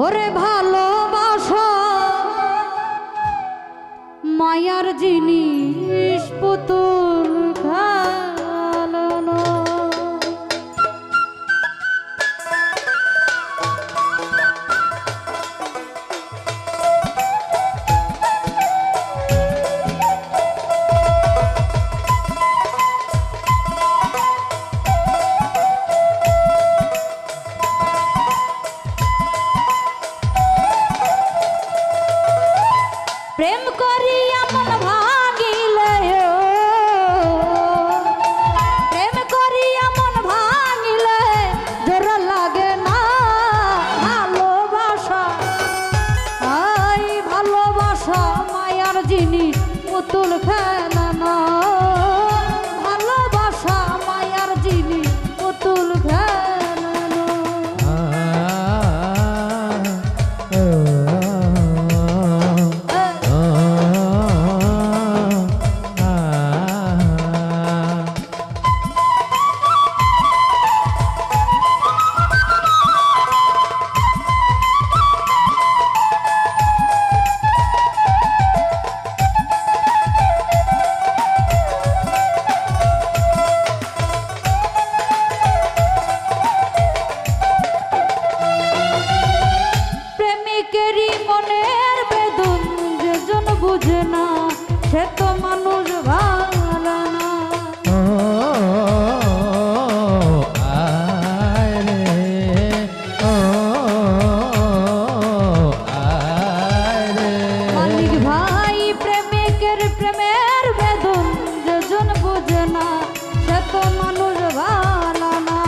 ওরে ভালোবাসা মায়ার জিনিস পুতুল খেলানো। প্রেম করিয়া মন ভাঙিলে প্রেম করিয়া মন ভাঙিলে জোর লাগে না ভালোবাসা। আই ভালোবাসা মায়ার জিনিস পুতুল খেলানো। ভালোবাসা মায়ার জিনিস পুতুল খেলানো। বুঝে না সে তো মানুষ ভালো না। মালিক ভাই প্রেমিকের প্রেমের বেদন যেজন বুঝে না সে তো মানুষ ভালো না।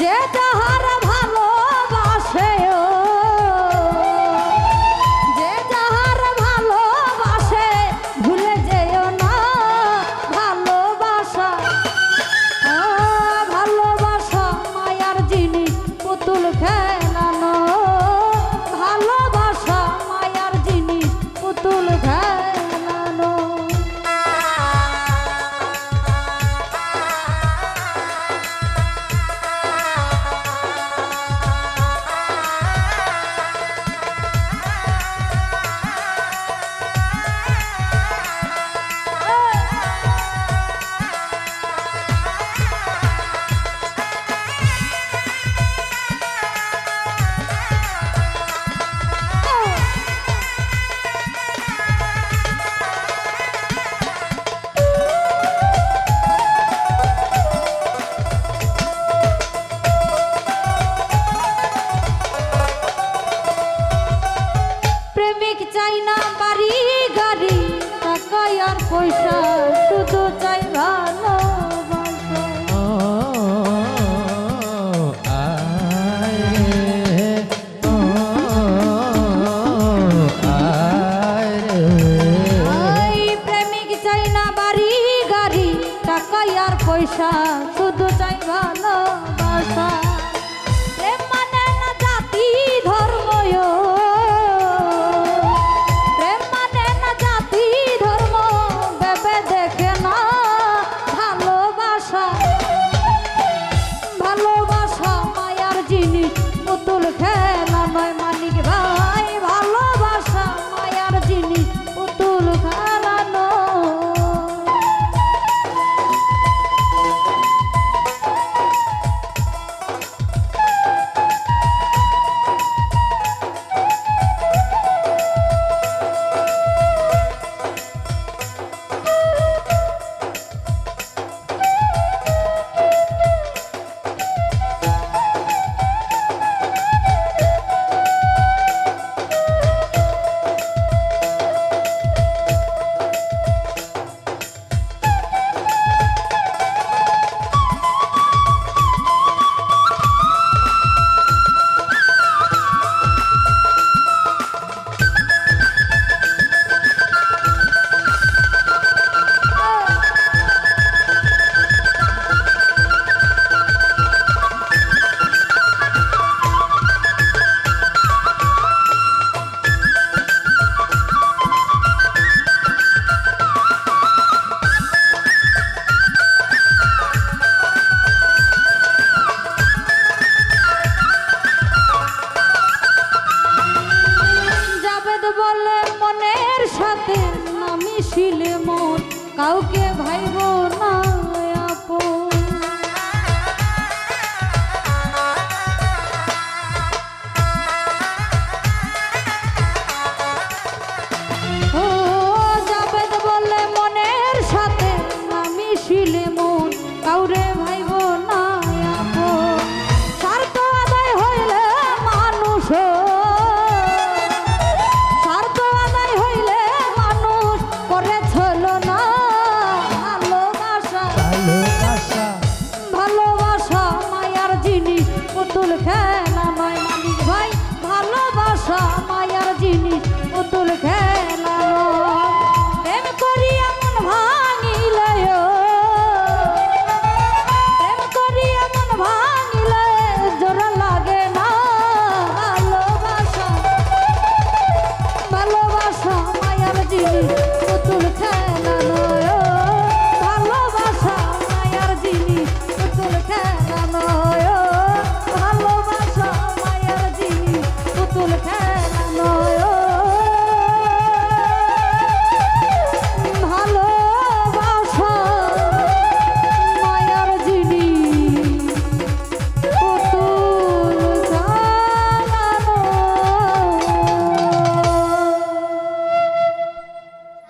যে যাহার ভালোবাসে চাই না বাড়ি গাড়ি টাকা আর পয়সা শুধু চাই ভালোবাসা। প্রেমিক চাই না বাড়ি গাড়ি টাকা আর পয়সা শুধু চাই ভালোবাসা। প্রেম মানে না জাতি ধর্ম দেখে ছিলে মোর কাউকে ভাইব না আপন। ও